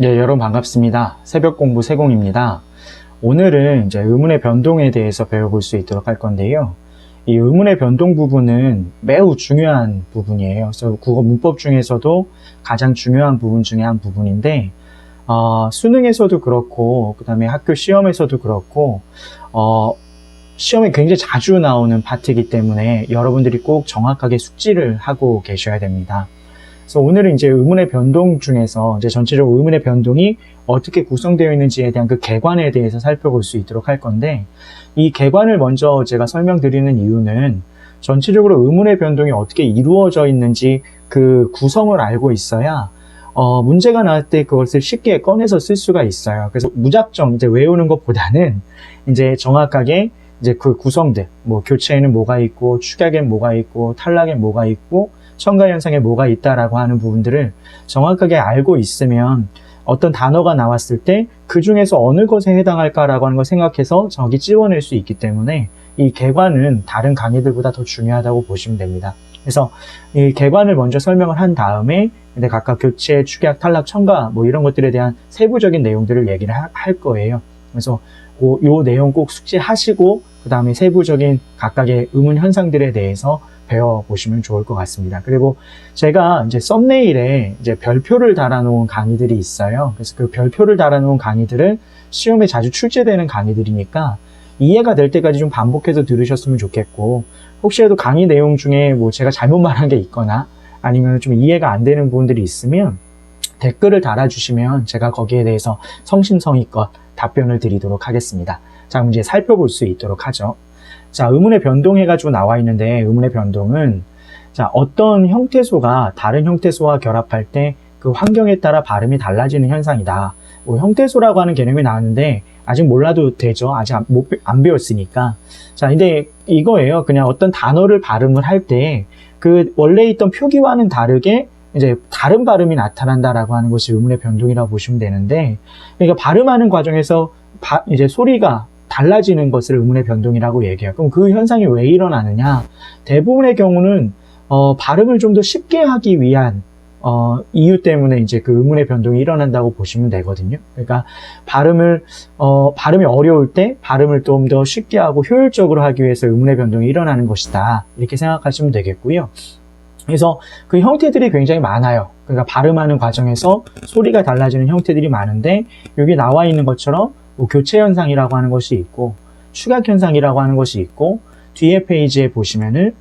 네, 여러분 반갑습니다. 새벽 공부 세공입니다. 오늘은 이제 의문의 변동에 대해서 배워볼 수 있도록 할 건데요. 이 의문의 변동 부분은 매우 중요한 부분이에요. 그래서 국어 문법 중에서도 가장 중요한 부분 중에 한 부분인데, 수능에서도 그렇고, 그 다음에 학교 시험에서도 그렇고, 시험에 굉장히 자주 나오는 파트이기 때문에 여러분들이 꼭 정확하게 숙지를 하고 계셔야 됩니다. 그래서 오늘은 이제 의문의 변동 중에서 이제 전체적으로 의문의 변동이 어떻게 구성되어 있는지에 대한 그 개관에 대해서 살펴볼 수 있도록 할 건데, 이 개관을 먼저 제가 설명드리는 이유는 전체적으로 의문의 변동이 어떻게 이루어져 있는지 그 구성을 알고 있어야 문제가 나올 때 그것을 쉽게 꺼내서 쓸 수가 있어요. 그래서 무작정 이제 외우는 것보다는 이제 정확하게 이제 그 구성들, 뭐 교체에는 뭐가 있고, 축약엔 뭐가 있고, 탈락엔 뭐가 있고, 첨가 현상에 뭐가 있다라고 하는 부분들을 정확하게 알고 있으면 어떤 단어가 나왔을 때 그 중에서 어느 것에 해당할까라고 하는 걸 생각해서 정확히 찝어낼 수 있기 때문에 이 개관은 다른 강의들보다 더 중요하다고 보시면 됩니다. 그래서 이 개관을 먼저 설명을 한 다음에 근데 각각 교체, 축약, 탈락, 첨가 뭐 이런 것들에 대한 세부적인 내용들을 얘기를 할 거예요. 그래서 요 내용 꼭 숙지하시고 그 다음에 세부적인 각각의 의문 현상들에 대해서 배워보시면 좋을 것 같습니다. 그리고 제가 이제 썸네일에 이제 별표를 달아놓은 강의들이 있어요. 그래서 그 별표를 달아놓은 강의들은 시험에 자주 출제되는 강의들이니까 이해가 될 때까지 좀 반복해서 들으셨으면 좋겠고, 혹시라도 강의 내용 중에 뭐 제가 잘못 말한 게 있거나 아니면 좀 이해가 안 되는 부분들이 있으면 댓글을 달아주시면 제가 거기에 대해서 성심성의껏 답변을 드리도록 하겠습니다. 자, 그럼 이제 살펴볼 수 있도록 하죠. 자, 의문의 변동 해가지고 나와 있는데, 의문의 변동은 자, 어떤 형태소가 다른 형태소와 결합할 때 그 환경에 따라 발음이 달라지는 현상이다. 뭐 형태소라고 하는 개념이 나왔는데 아직 몰라도 되죠. 아직 안 배웠으니까. 자, 근데 이거예요. 그냥 어떤 단어를 발음을 할 때 그 원래 있던 표기와는 다르게 이제 다른 발음이 나타난다라고 하는 것이 의문의 변동이라고 보시면 되는데, 그러니까 발음하는 과정에서 이제 소리가 달라지는 것을 의문의 변동이라고 얘기해요. 그럼 그 현상이 왜 일어나느냐? 대부분의 경우는 발음을 좀 더 쉽게 하기 위한 이유 때문에 이제 그 의문의 변동이 일어난다고 보시면 되거든요. 그러니까 발음이 어려울 때 발음을 좀 더 쉽게 하고 효율적으로 하기 위해서 의문의 변동이 일어나는 것이다. 이렇게 생각하시면 되겠고요. 그래서 그 형태들이 굉장히 많아요. 그러니까 발음하는 과정에서 소리가 달라지는 형태들이 많은데, 여기 나와 있는 것처럼 뭐 교체 현상이라고 하는 것이 있고, 축약 현상이라고 하는 것이 있고, 뒤에 페이지에 보시면은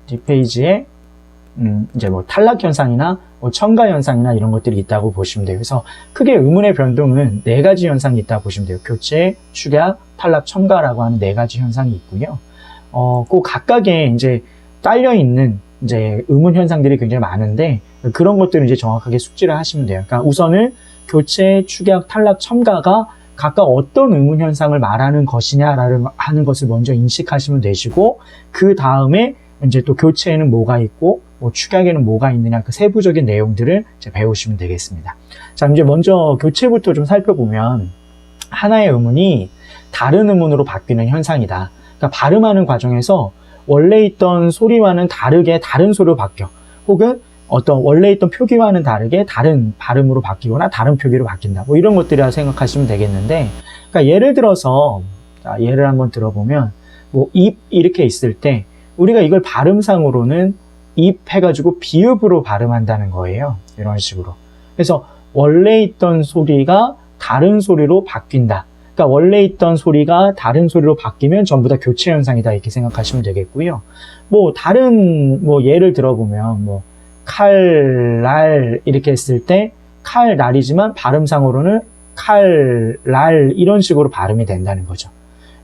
뒷페이지에 이제 뭐 탈락 현상이나 뭐 첨가 현상이나 이런 것들이 있다고 보시면 돼요. 그래서 크게 의문의 변동은 4가지 현상이 있다고 보시면 돼요. 교체, 축약, 탈락, 첨가라고 하는 4가지 현상이 있고요. 그 각각의 이제 딸려 있는 이제 의문 현상들이 굉장히 많은데, 그런 것들을 이제 정확하게 숙지를 하시면 돼요. 그러니까 우선은 교체, 축약, 탈락, 첨가가 각각 어떤 의문 현상을 말하는 것이냐라는 하는 것을 먼저 인식하시면 되시고, 그 다음에 이제 또 교체에는 뭐가 있고, 뭐 축약에는 뭐가 있느냐, 그 세부적인 내용들을 이제 배우시면 되겠습니다. 자, 이제 먼저 교체부터 좀 살펴보면, 하나의 의문이 다른 의문으로 바뀌는 현상이다. 그러니까 발음하는 과정에서 원래 있던 소리와는 다르게 다른 소리로 바뀌어, 혹은 어떤 원래 있던 표기와는 다르게 다른 발음으로 바뀌거나 다른 표기로 바뀐다. 뭐 이런 것들이라 생각하시면 되겠는데, 그러니까 예를 들어서, 자, 예를 한번 들어보면, 뭐 입 이렇게 있을 때 우리가 이걸 발음상으로는 입 해가지고 비읍으로 발음한다는 거예요. 이런 식으로. 그래서 원래 있던 소리가 다른 소리로 바뀐다. 그러니까 원래 있던 소리가 다른 소리로 바뀌면 전부 다 교체 현상이다. 이렇게 생각하시면 되겠고요. 뭐 다른 뭐 예를 들어보면 뭐 칼, 날 이렇게 했을 때 칼, 날이지만 발음상으로는 칼, 날 이런 식으로 발음이 된다는 거죠.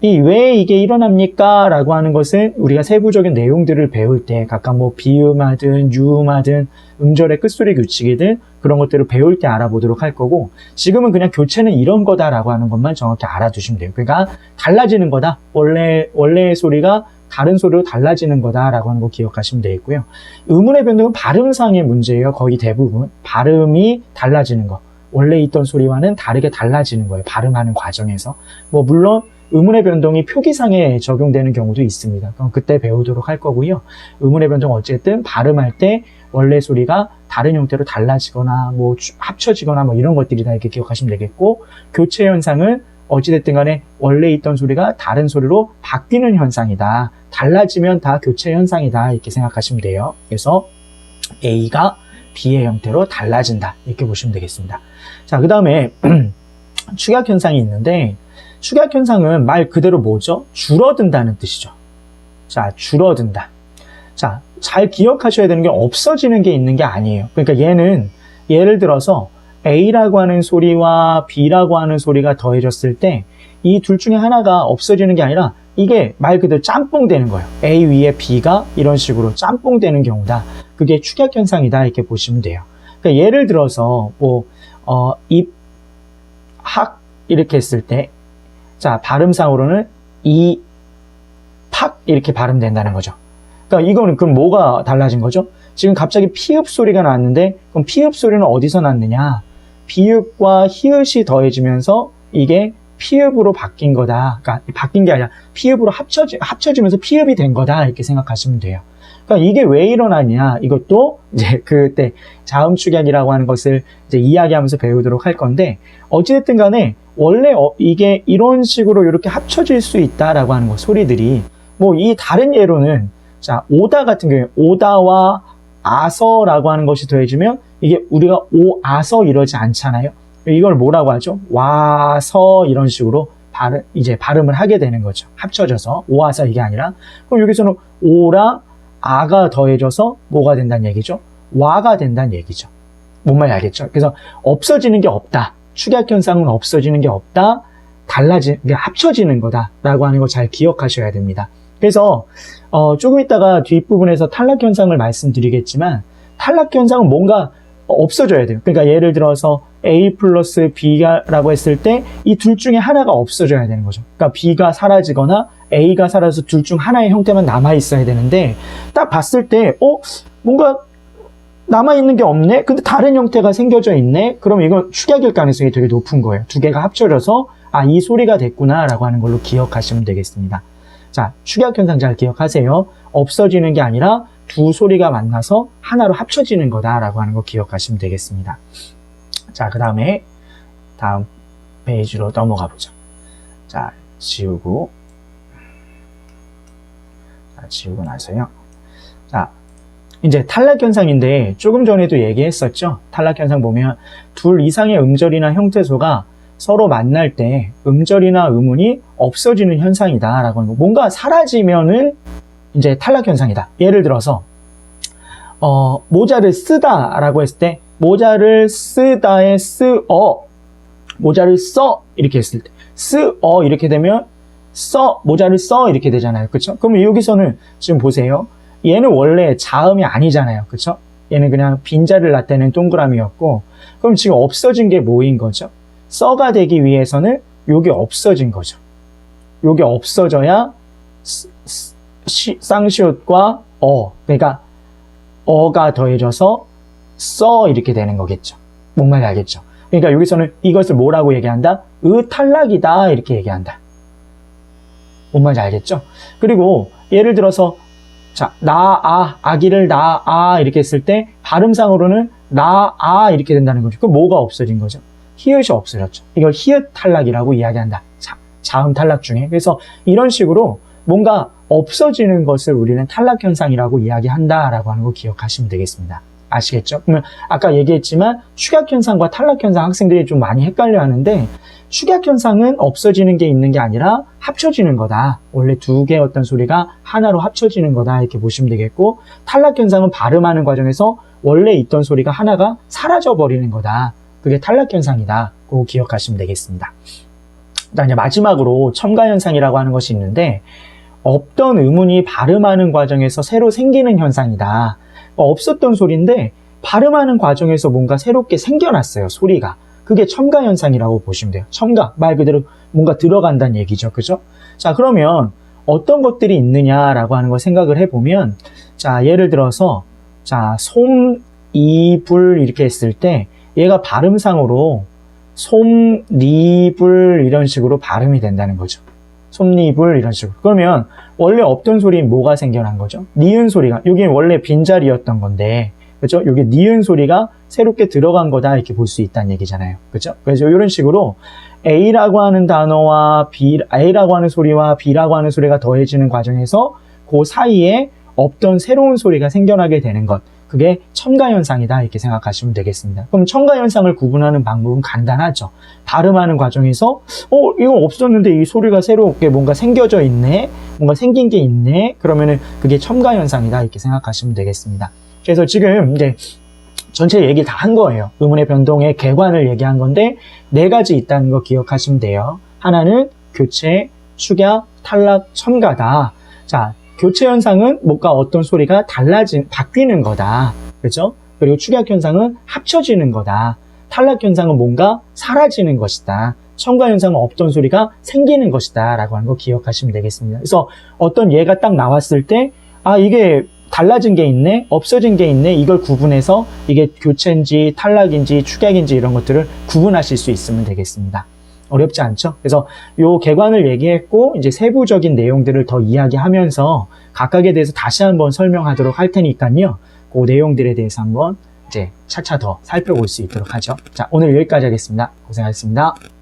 왜 이게 일어납니까? 라고 하는 것은 우리가 세부적인 내용들을 배울 때 각각 뭐 비음하든 유음하든 음절의 끝소리 규칙이든 그런 것들을 배울 때 알아보도록 할 거고, 지금은 그냥 교체는 이런 거다라고 하는 것만 정확히 알아두시면 돼요. 그러니까 달라지는 거다. 원래의 소리가 다른 소리로 달라지는 거다라고 하는 거 기억하시면 되겠고요. 의문의 변동은 발음상의 문제예요. 거의 대부분. 발음이 달라지는 거. 원래 있던 소리와는 다르게 달라지는 거예요. 발음하는 과정에서. 뭐 물론 의문의 변동이 표기상에 적용되는 경우도 있습니다. 그럼 그때 배우도록 할 거고요. 의문의 변동 어쨌든 발음할 때 원래 소리가 다른 형태로 달라지거나 뭐 합쳐지거나 뭐 이런 것들이다 이렇게 기억하시면 되겠고, 교체 현상은 어찌됐든 간에 원래 있던 소리가 다른 소리로 바뀌는 현상이다. 달라지면 다 교체 현상이다 이렇게 생각하시면 돼요. 그래서 A가 B의 형태로 달라진다 이렇게 보시면 되겠습니다. 자, 그 다음에 축약 현상이 있는데, 축약 현상은 말 그대로 뭐죠? 줄어든다는 뜻이죠. 자, 줄어든다. 자, 잘 기억하셔야 되는 게 없어지는 게 있는 게 아니에요. 그러니까 얘는 예를 들어서 A라고 하는 소리와 B라고 하는 소리가 더해졌을 때 이 둘 중에 하나가 없어지는 게 아니라 이게 말 그대로 짬뽕 되는 거예요. A 위에 B가 이런 식으로 짬뽕 되는 경우다. 그게 축약 현상이다 이렇게 보시면 돼요. 그러니까 예를 들어서 뭐 입, 학 이렇게 했을 때, 자, 발음상으로는 이, 팍 이렇게 발음된다는 거죠. 그러니까 이거는 그럼 뭐가 달라진 거죠? 지금 갑자기 피읍 소리가 났는데, 그럼 피읍 소리는 어디서 났느냐? 비읍과 히읗이 더해지면서 이게 피읍으로 바뀐 거다. 그러니까 바뀐 게 아니라 피읍으로 합쳐지면서 피읍이 된 거다 이렇게 생각하시면 돼요. 그러니까 이게 왜 일어나냐? 이것도 이제 그때 자음 축약이라고 하는 것을 이제 이야기하면서 배우도록 할 건데, 어찌됐든 간에 원래 이게 이런 식으로 이렇게 합쳐질 수 있다라고 하는 거, 소리들이 뭐 이 다른 예로는, 자, 오다 같은 경우에 오다와 아서라고 하는 것이 더해지면 이게 우리가 오아서 이러지 않잖아요. 이걸 뭐라고 하죠? 와서 이런 식으로 발음을 하게 되는 거죠. 합쳐져서 오아서 이게 아니라. 그럼 여기서는 오라 아가 더해져서 뭐가 된다는 얘기죠? 와가 된다는 얘기죠. 뭔 말인지 알겠죠? 그래서 없어지는 게 없다. 축약 현상은 없어지는 게 없다. 합쳐지는 거다라고 하는 거 잘 기억하셔야 됩니다. 그래서 조금 있다가 뒷부분에서 탈락 현상을 말씀드리겠지만, 탈락 현상은 뭔가 없어져야 돼요. 그러니까 예를 들어서 A 플러스 B라고 했을 때 이 둘 중에 하나가 없어져야 되는 거죠. 그러니까 B가 사라지거나 A가 사라져서 둘 중 하나의 형태만 남아 있어야 되는데, 딱 봤을 때 뭔가 남아 있는 게 없네? 근데 다른 형태가 생겨져 있네? 그럼 이건 축약일 가능성이 되게 높은 거예요. 두 개가 합쳐져서 이 소리가 됐구나 라고 하는 걸로 기억하시면 되겠습니다. 자, 축약 현상 잘 기억하세요. 없어지는 게 아니라 두 소리가 만나서 하나로 합쳐지는 거다라고 하는 거 기억하시면 되겠습니다. 자, 그 다음에 다음 페이지로 넘어가 보죠. 자, 지우고 나서요. 자, 이제 탈락 현상인데 조금 전에도 얘기했었죠. 탈락 현상 보면 둘 이상의 음절이나 형태소가 서로 만날 때 음절이나 음운이 없어지는 현상이다 라고 하는 거. 뭔가 사라지면은 이제 탈락 현상이다. 예를 들어서 모자를 쓰다 라고 했을 때, 모자를 쓰다에 모자를 써 이렇게 했을 때, 이렇게 되면 모자를 써 이렇게 되잖아요. 그쵸? 그럼 여기서는 지금 보세요. 얘는 원래 자음이 아니잖아요. 그쵸? 얘는 그냥 빈자를 나타내는 동그라미였고, 그럼 지금 없어진 게 뭐인 거죠? 써가 되기 위해서는 요게 없어진 거죠. 요게 없어져야 쌍시옷과 그러니까 어가 더해져서 써 이렇게 되는 거겠죠. 뭔 말인지 알겠죠? 그러니까 여기서는 이것을 뭐라고 얘기한다? 탈락이다 이렇게 얘기한다. 뭔 말인지 알겠죠? 그리고 예를 들어서 자, 아기를 이렇게 했을 때 발음상으로는 이렇게 된다는 거죠. 그럼 뭐가 없어진 거죠? 히읗이 없어졌죠. 이걸 히읗 탈락이라고 이야기한다. 자음 탈락 중에. 그래서 이런 식으로 뭔가 없어지는 것을 우리는 탈락 현상이라고 이야기한다라고 하는 거 기억하시면 되겠습니다. 아시겠죠? 그러면 아까 얘기했지만 축약 현상과 탈락 현상 학생들이 좀 많이 헷갈려 하는데, 축약 현상은 없어지는 게 있는 게 아니라 합쳐지는 거다. 원래 두 개의 어떤 소리가 하나로 합쳐지는 거다 이렇게 보시면 되겠고, 탈락 현상은 발음하는 과정에서 원래 있던 소리가 하나가 사라져 버리는 거다. 그게 탈락 현상이다. 그거 기억하시면 되겠습니다. 이제 마지막으로 첨가 현상이라고 하는 것이 있는데, 없던 음운이 발음하는 과정에서 새로 생기는 현상이다. 없었던 소리인데 발음하는 과정에서 뭔가 새롭게 생겨났어요, 소리가. 그게 첨가 현상이라고 보시면 돼요. 첨가, 말 그대로 뭔가 들어간다는 얘기죠. 그죠? 자, 그러면 어떤 것들이 있느냐라고 하는 걸 생각을 해보면, 자, 예를 들어서, 자, 솜, 이, 불 이렇게 했을 때 얘가 발음상으로 솜, 니, 불 이런 식으로 발음이 된다는 거죠. 솜니불 이런 식으로. 그러면 원래 없던 소리는 뭐가 생겨난 거죠? 니은 소리가, 여기 원래 빈자리였던 건데 그렇죠? 이게 니은 소리가 새롭게 들어간 거다 이렇게 볼 수 있다는 얘기잖아요. 그렇죠? 그래서 이런 식으로 A라고 하는 단어와 A라고 하는 소리와 B라고 하는 소리가 더해지는 과정에서 그 사이에 없던 새로운 소리가 생겨나게 되는 것. 그게 첨가현상이다 이렇게 생각하시면 되겠습니다. 그럼 첨가현상을 구분하는 방법은 간단하죠. 발음하는 과정에서 이거 없었는데 이 소리가 새롭게 뭔가 생겨져 있네, 뭔가 생긴 게 있네, 그러면은 그게 첨가현상이다 이렇게 생각하시면 되겠습니다. 그래서 지금 이제 전체 얘기 다 한 거예요. 의문의 변동의 개관을 얘기한 건데 4가지 있다는 거 기억하시면 돼요. 하나는 교체, 축약, 탈락, 첨가다. 자, 교체 현상은 뭔가 어떤 소리가 바뀌는 거다. 그렇죠? 그리고 축약 현상은 합쳐지는 거다. 탈락 현상은 뭔가 사라지는 것이다. 첨가 현상은 없던 소리가 생기는 것이다. 라고 하는 거 기억하시면 되겠습니다. 그래서 어떤 예가 딱 나왔을 때, 이게 달라진 게 있네, 없어진 게 있네, 이걸 구분해서 이게 교체인지 탈락인지 축약인지 이런 것들을 구분하실 수 있으면 되겠습니다. 어렵지 않죠? 그래서 요 개관을 얘기했고 이제 세부적인 내용들을 더 이야기하면서 각각에 대해서 다시 한번 설명하도록 할 테니까요. 그 내용들에 대해서 한번 이제 차차 더 살펴볼 수 있도록 하죠. 자, 오늘 여기까지 하겠습니다. 고생하셨습니다.